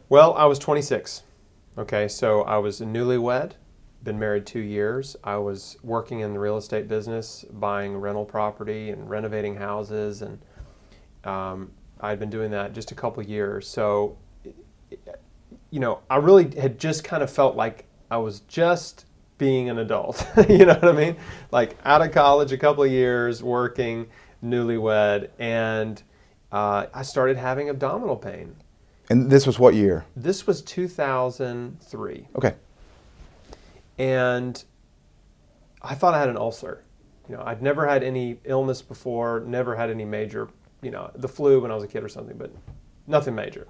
Well, I was 26. Okay, so I was a newlywed, been married 2 years. I was working in the real estate business, buying rental property and renovating houses, and I'd been doing that just a couple years. So, I really had just kind of felt like I was just being an adult. You know what I mean? Like out of college, a couple of years, working, newlywed, and I started having abdominal pain. And this was what year? This was 2003. Okay. And I thought I had an ulcer. I'd never had any illness before, never had any major, the flu when I was a kid or something, but nothing major.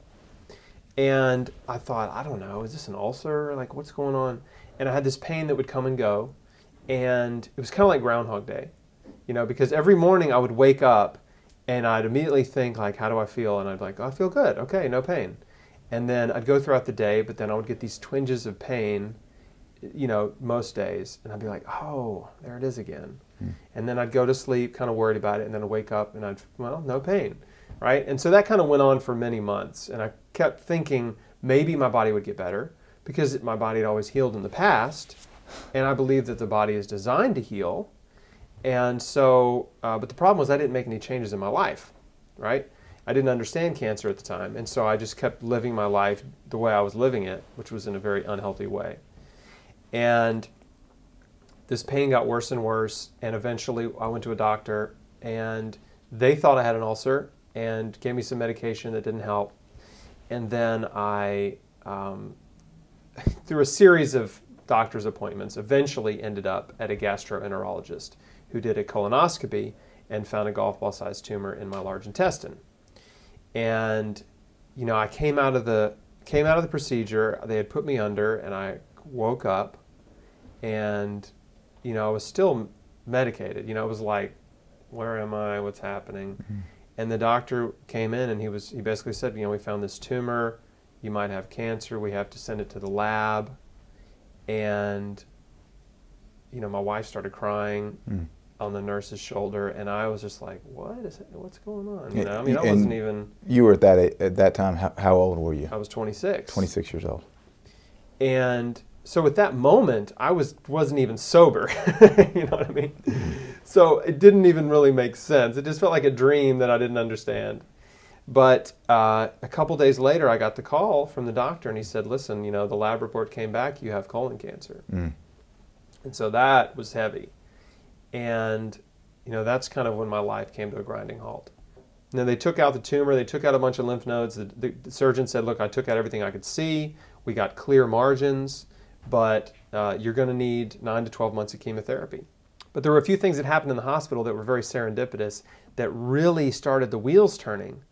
And I thought, I don't know, is this an ulcer? Like, what's going on? And I had this pain that would come and go. And it was kind of like Groundhog Day, because every morning I would wake up and I'd immediately think, like, how do I feel? And I'd be like, oh, I feel good. Okay, no pain. And then I'd go throughout the day, but then I would get these twinges of pain, most days. And I'd be like, oh, there it is again. And then I'd go to sleep kind of worried about it. And then I'd wake up and no pain, right? And so that kind of went on for many months. And I kept thinking maybe my body would get better because my body had always healed in the past. And I believe that the body is designed to heal. And so, but the problem was I didn't make any changes in my life, right? I didn't understand cancer at the time. And so I just kept living my life the way I was living it, which was in a very unhealthy way. And this pain got worse and worse. And eventually I went to a doctor and they thought I had an ulcer and gave me some medication that didn't help. And then I, through a series of doctor's appointments, eventually ended up at a gastroenterologist who did a colonoscopy and found a golf ball sized tumor in my large intestine. And I came out of the procedure. They had put me under, and I woke up, and I was still medicated. It was like, where am I? What's happening? Mm-hmm. And the doctor came in, and he basically said, we found this tumor. You might have cancer. We have to send it to the lab. And my wife started crying on the nurse's shoulder, and I was just like, what's going on? I wasn't even... You were at that time, how old were you? I was 26. 26 years old. And so at that moment, I wasn't even sober. You know what I mean? So it didn't even really make sense. It just felt like a dream that I didn't understand. But a couple days later, I got the call from the doctor, and he said, listen, the lab report came back, you have colon cancer. And so that was heavy. And, that's kind of when my life came to a grinding halt. And then they took out the tumor, they took out a bunch of lymph nodes. The surgeon said, look, I took out everything I could see. We got clear margins, but you're going to need 9 to 12 months of chemotherapy. But there were a few things that happened in the hospital that were very serendipitous that really started the wheels turning.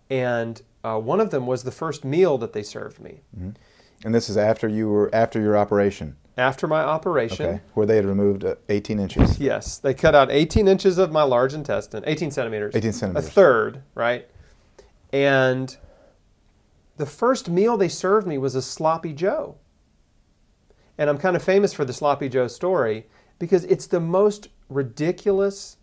And one of them was the first meal that they served me. Mm-hmm. And this is after your operation? After my operation. Okay, where they had removed 18 inches. Yes, they cut out 18 inches of my large intestine, 18 centimeters. 18 centimeters. A third, right? And the first meal they served me was a sloppy Joe. And I'm kind of famous for the sloppy Joe story because it's the most ridiculous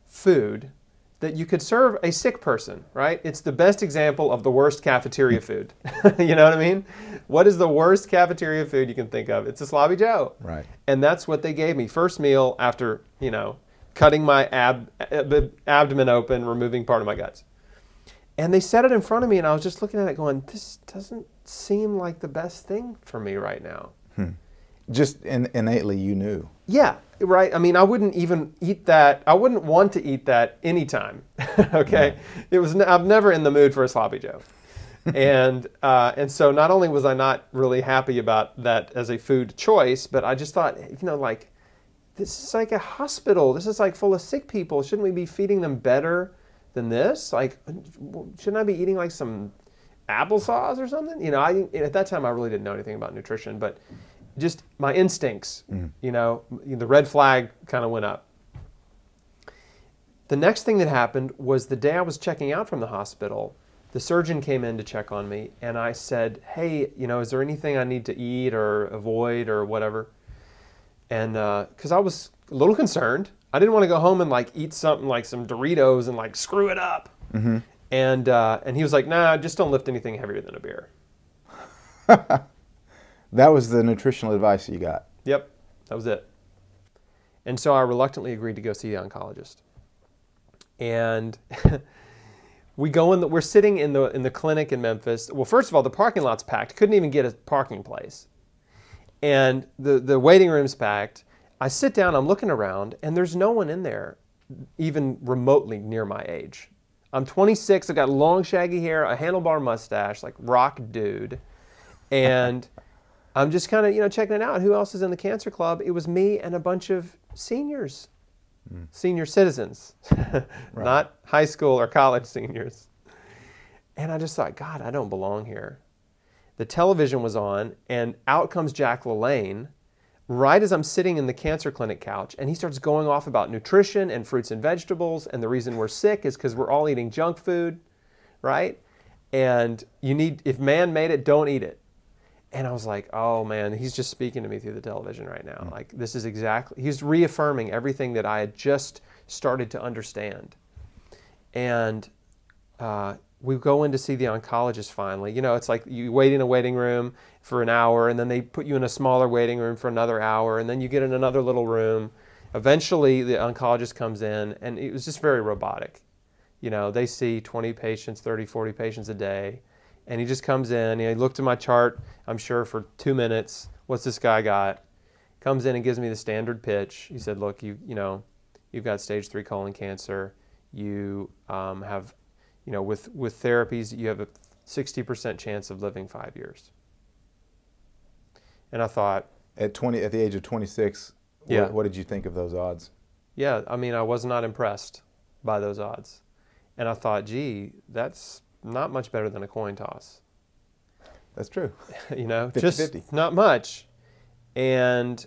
food that you could serve a sick person, right? It's the best example of the worst cafeteria food. You know what I mean? What is the worst cafeteria food you can think of? It's a sloppy Joe. Right. And that's what they gave me. First meal after, cutting my abdomen open, removing part of my guts. And they set it in front of me, and I was just looking at it going, this doesn't seem like the best thing for me right now. Just innately you knew. Yeah, right. I mean, I wouldn't even eat that. I wouldn't want to eat that anytime. Okay, I'm never in the mood for a sloppy Joe, and so not only was I not really happy about that as a food choice, but I just thought, like, this is like a hospital. This is like full of sick people. Shouldn't we be feeding them better than this? Like, shouldn't I be eating like some applesauce or something? At that time I really didn't know anything about nutrition, but just my instincts, the red flag kind of went up. The next thing that happened was the day I was checking out from the hospital, the surgeon came in to check on me, and I said, hey, is there anything I need to eat or avoid or whatever? And because I was a little concerned. I didn't want to go home and like eat something like some Doritos and like screw it up. And he was like, nah, just don't lift anything heavier than a beer. That was the nutritional advice you got. Yep, that was it. And so I reluctantly agreed to go see the oncologist. And we're sitting in the clinic in Memphis. Well, first of all, the parking lot's packed. Couldn't even get a parking place. And the waiting room's packed. I sit down, I'm looking around, and there's no one in there even remotely near my age. I'm 26, I've got long shaggy hair, a handlebar mustache, like rock dude. And I'm just kind of, checking it out. Who else is in the cancer club? It was me and a bunch of seniors, senior citizens, Right. not high school or college seniors. And I just thought, God, I don't belong here. The television was on, and out comes Jack LaLanne right as I'm sitting in the cancer clinic couch, and he starts going off about nutrition and fruits and vegetables, and the reason we're sick is because we're all eating junk food, right? And if man made it, don't eat it. And I was like, oh man, he's just speaking to me through the television right now. Like, this is he's reaffirming everything that I had just started to understand. And we go in to see the oncologist finally. It's like you wait in a waiting room for an hour, and then they put you in a smaller waiting room for another hour, and then you get in another little room. Eventually, the oncologist comes in, and it was just very robotic. They see 20 patients, 30, 40 patients a day. And he just comes in, he looked at my chart, I'm sure, for 2 minutes. What's this guy got? Comes in and gives me the standard pitch. He said, look, you've got stage 3 colon cancer. You have, with therapies, you have a 60% chance of living 5 years. And I thought... At the age of 26, yeah. What did you think of those odds? Yeah, I was not impressed by those odds. And I thought, gee, that's not much better than a coin toss. That's true. 50-50. Just not much. And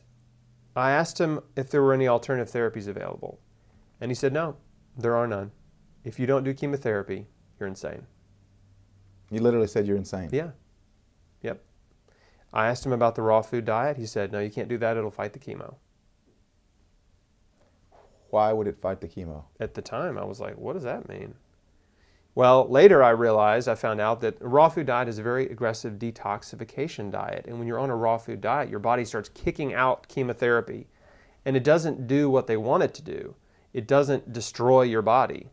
I asked him if there were any alternative therapies available. And he said, no, there are none. If you don't do chemotherapy, you're insane. You literally said you're insane. Yeah. Yep. I asked him about the raw food diet. He said, no, you can't do that. It'll fight the chemo. Why would it fight the chemo? At the time, I was like, what does that mean? Well, later I found out that a raw food diet is a very aggressive detoxification diet. And when you're on a raw food diet, your body starts kicking out chemotherapy. And it doesn't do what they want it to do. It doesn't destroy your body.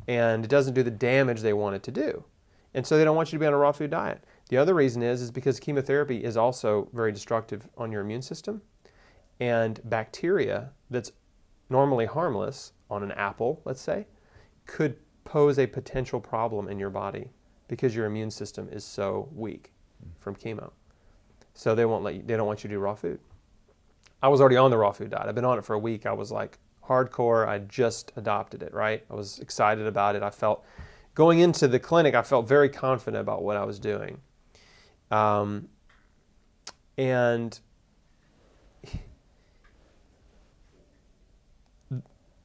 And it doesn't do the damage they want it to do. And so they don't want you to be on a raw food diet. The other reason is because chemotherapy is also very destructive on your immune system. And bacteria that's normally harmless on an apple, let's say, could pose a potential problem in your body because your immune system is so weak from chemo. So they don't want you to do raw food. I was already on the raw food diet. I've been on it for a week. I was like hardcore. I just adopted it, right? I was excited about it. Going into the clinic, I felt very confident about what I was doing. And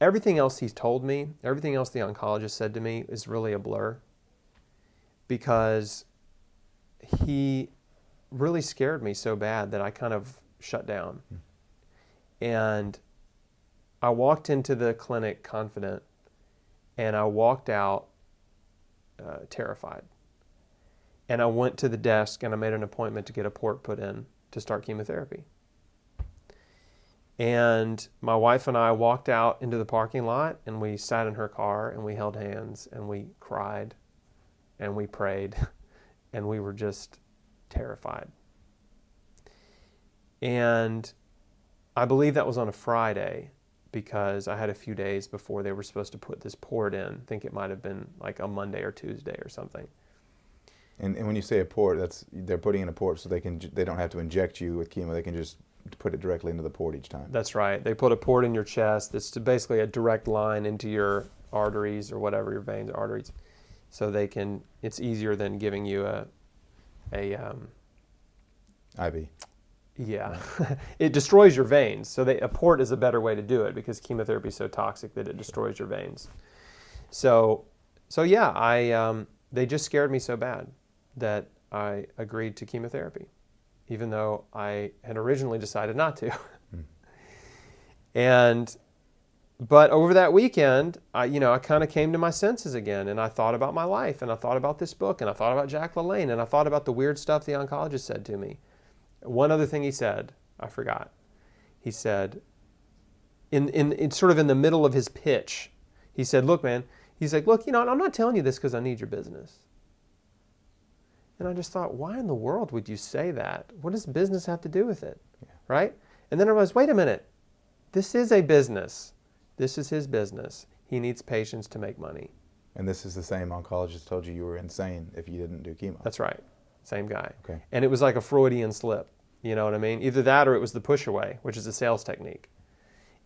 everything else he's told me, everything else the oncologist said to me is really a blur, because he really scared me so bad that I kind of shut down. And I walked into the clinic confident, and I walked out terrified. And I went to the desk and I made an appointment to get a port put in to start chemotherapy. And my wife and I walked out into the parking lot, and we sat in her car and we held hands and we cried and we prayed and we were just terrified. And I believe that was on a Friday, because I had a few days before they were supposed to put this port in. I think it might have been like a Monday or Tuesday or something. And when you say a port, they're putting in a port so they don't have to inject you with chemo. They can just put it directly into the port each time. That's right. They put a port in your chest. It's basically a direct line into your arteries or whatever, your veins, arteries. So it's easier than giving you a IV. Yeah. It destroys your veins. So a port is a better way to do it, because chemotherapy is so toxic that it destroys your veins. So yeah, they just scared me so bad that I agreed to chemotherapy, even though I had originally decided not to. And But over that weekend, I kind of came to my senses again, and I thought about my life, and I thought about this book, and I thought about Jack LaLanne, and I thought about the weird stuff the oncologist said to me. One other thing he said, I forgot. He said, in sort of in the middle of his pitch, he said, look, man, he's like, look, I'm not telling you this because I need your business. And I just thought, why in the world would you say that? What does business have to do with it? Yeah. Right? And then I was, wait a minute. This is a business. This is his business. He needs patients to make money. And this is the same oncologist told you were insane if you didn't do chemo. That's right. Same guy. Okay. And it was like a Freudian slip. You know what I mean? Either that or it was the push away, which is a sales technique.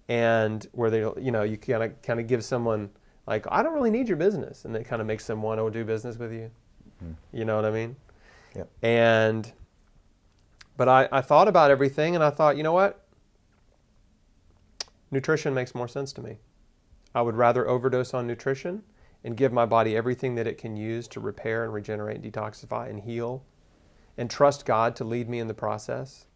And where they, you kind of give someone like, I don't really need your business. And it kind of makes them want to do business with you. You know what I mean? Yep. But I thought about everything, and I thought, you know what? Nutrition makes more sense to me. I would rather overdose on nutrition and give my body everything that it can use to repair and regenerate and detoxify and heal, and trust God to lead me in the process,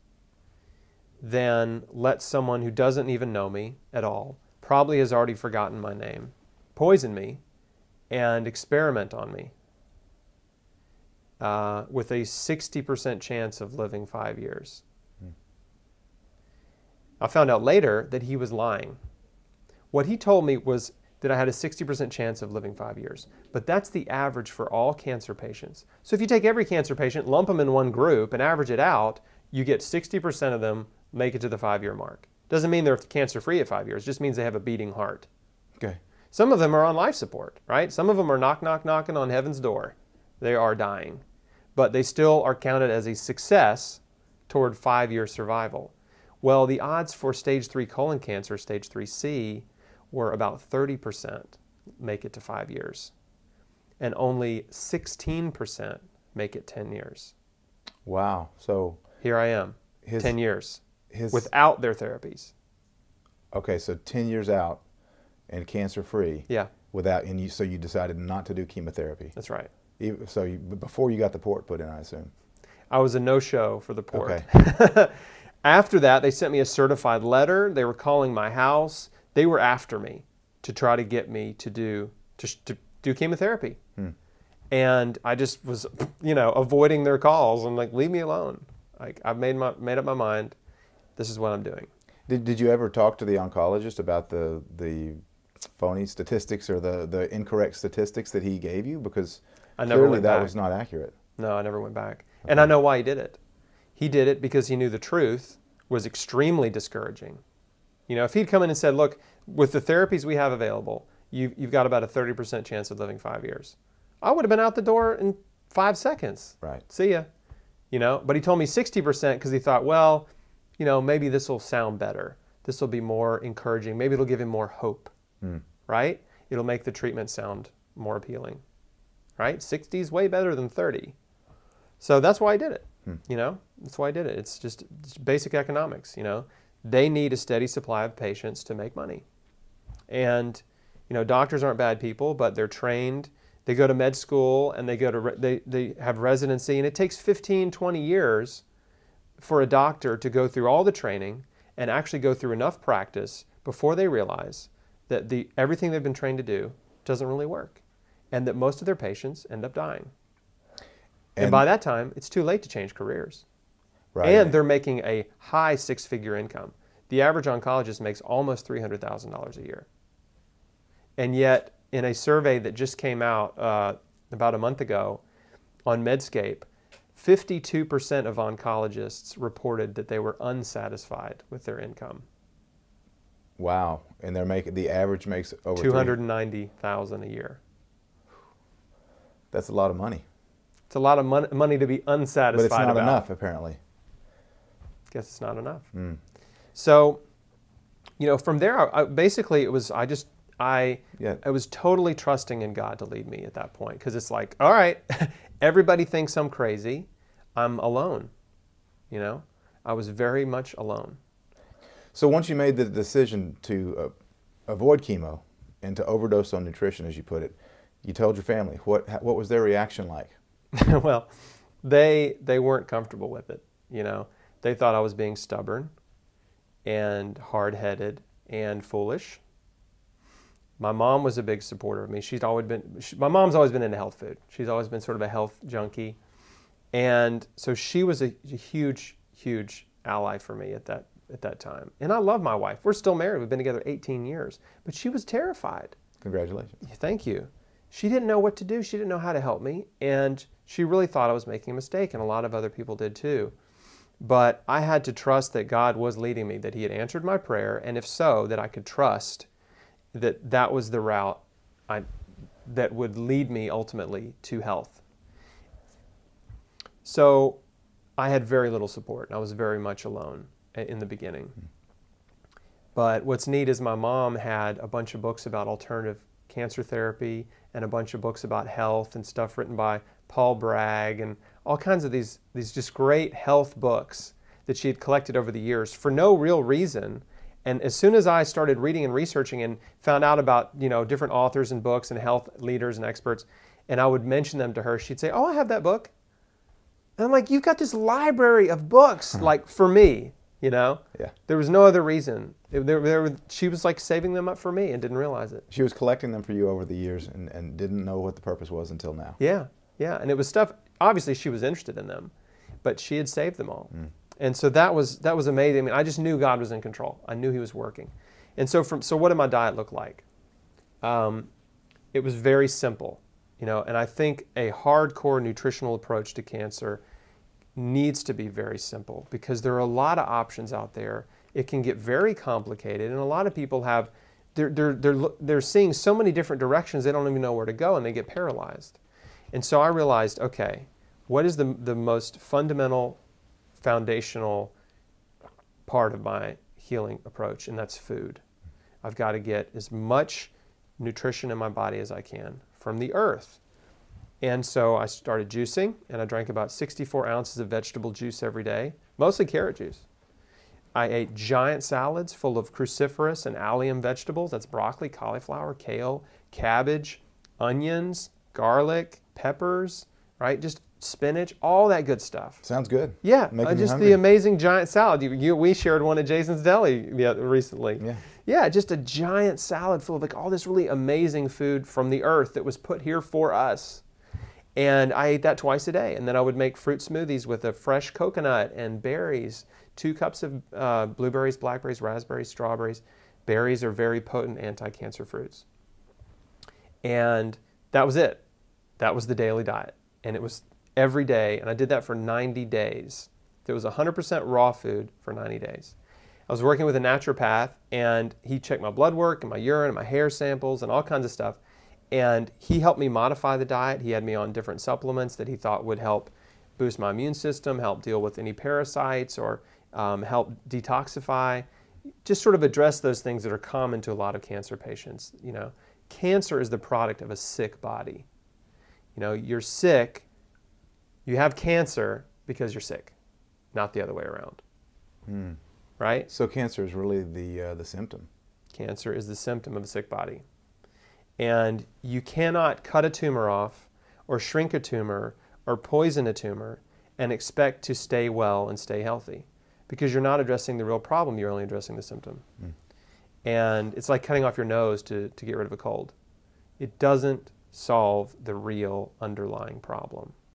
than let someone who doesn't even know me at all, probably has already forgotten my name, poison me and experiment on me. With a 60% chance of living 5 years. I found out later that he was lying. What he told me was that I had a 60% chance of living 5 years. But that's the average for all cancer patients. So if you take every cancer patient, lump them in one group, and average it out, you get 60% of them make it to the 5-year mark. Doesn't mean they're cancer-free at 5 years. It just means they have a beating heart. Okay. Some of them are on life support, right? Some of them are knocking on heaven's door. They are dying. But they still are counted as a success toward 5-year survival. Well, the odds for stage 3 colon cancer, stage 3C, were about 30% make it to 5 years. And only 16% make it 10 years. Wow. So here I am, 10 years, without their therapies. Okay, so 10 years out and cancer-free. Yeah. So you decided not to do chemotherapy. That's right. So before you got the port put in, I assume. I was a no-show for the port. Okay. After that, they sent me a certified letter. They were calling my house. They were after me to try to get me to do chemotherapy. And I just was, avoiding their calls and like, leave me alone. Like, I've made up my mind. This is what I'm doing. Did you ever talk to the oncologist about the phony statistics or the incorrect statistics that he gave you? Because clearly that was not accurate. No, I never went back. Okay. And I know why he did it. He did it because he knew the truth was extremely discouraging. If he'd come in and said, look, with the therapies we have available, you've got about a 30% chance of living 5 years. I would have been out the door in 5 seconds. Right. See ya. But he told me 60% because he thought, well, maybe this will sound better. This will be more encouraging. Maybe it'll give him more hope. Right? It'll make the treatment sound more appealing. Right? 60 is way better than 30. So that's why I did it. That's why I did it. It's just basic economics. They need a steady supply of patients to make money. And, doctors aren't bad people, but they're trained. They go to med school and they have residency, and it takes 15, 20 years for a doctor to go through all the training and actually go through enough practice before they realize that everything they've been trained to do doesn't really work, and that most of their patients end up dying. And by that time, it's too late to change careers. Right. And they're making a high 6-figure income. The average oncologist makes almost $300,000 a year. And yet, in a survey that just came out about a month ago on Medscape, 52% of oncologists reported that they were unsatisfied with their income. Wow. And the average makes over $290,000 a year. That's a lot of money. It's a lot of money to be unsatisfied But it's not about. enough, apparently. Guess it's not enough. So, from there, basically it was, I was totally trusting in God to lead me at that point, because it's like, all right, everybody thinks I'm crazy. I'm alone. I was very much alone. So once you made the decision to avoid chemo and to overdose on nutrition, as you put it, you told your family. What was their reaction like? Well, they weren't comfortable with it. They thought I was being stubborn and hard-headed and foolish. My mom was a big supporter of me. My mom's always been into health food. She's always been sort of a health junkie. And so she was a huge, huge ally for me at that time. And I love my wife. We're still married. We've been together 18 years. But she was terrified. Congratulations. Thank you. She didn't know what to do. She didn't know how to help me. And she really thought I was making a mistake, and a lot of other people did too. But I had to trust that God was leading me, that He had answered my prayer, and if so, that I could trust that that was the route that would lead me ultimately to health. So I had very little support, and I was very much alone in the beginning. But what's neat is my mom had a bunch of books about alternative cancer therapy and a bunch of books about health and stuff written by Paul Bragg and all kinds of these just great health books that she had collected over the years for no real reason. And as soon as I started reading and researching and found out about, different authors and books and health leaders and experts, and I would mention them to her, she'd say, "Oh, I have that book." And I'm like, "You've got this library of books, like for me, Yeah. There was no other reason. She was like saving them up for me and didn't realize it. She was collecting them for you over the years and didn't know what the purpose was until now. Yeah. And it was stuff, obviously she was interested in them, but she had saved them all. And so that was amazing. I mean, I just knew God was in control. I knew He was working. And so what did my diet look like? It was very simple, and I think a hardcore nutritional approach to cancer needs to be very simple because there are a lot of options out there. It can get very complicated, and a lot of people they're seeing so many different directions they don't even know where to go, and they get paralyzed. And so I realized, okay, what is the most fundamental, foundational part of my healing approach, and that's food. I've got to get as much nutrition in my body as I can from the earth. And so I started juicing, and I drank about 64 ounces of vegetable juice every day, mostly carrot juice. I ate giant salads full of cruciferous and allium vegetables. That's broccoli, cauliflower, kale, cabbage, onions, garlic, peppers, right? Just spinach, all that good stuff. Sounds good. Yeah, Making me just hungry. the amazing giant salad. We shared one at Jason's Deli recently. Yeah, just a giant salad full of like all this really amazing food from the earth that was put here for us. And I ate that twice a day. And then I would make fruit smoothies with a fresh coconut and berries, 2 cups of blueberries, blackberries, raspberries, strawberries. Berries are very potent anti-cancer fruits. And that was it. That was the daily diet. And it was every day, and I did that for 90 days. It was 100% raw food for 90 days. I was working with a naturopath, and he checked my blood work and my urine and my hair samples and all kinds of stuff. And he helped me modify the diet. He had me on different supplements that he thought would help boost my immune system, help deal with any parasites, or help detoxify, just sort of address those things that are common to a lot of cancer patients. Cancer is the product of a sick body. You're sick. You have cancer because you're sick, not the other way around. Right? So cancer is really the symptom. Cancer is the symptom of a sick body. And you cannot cut a tumor off or shrink a tumor or poison a tumor and expect to stay well and stay healthy because you're not addressing the real problem, you're only addressing the symptom. And it's like cutting off your nose to get rid of a cold. It doesn't solve the real underlying problem.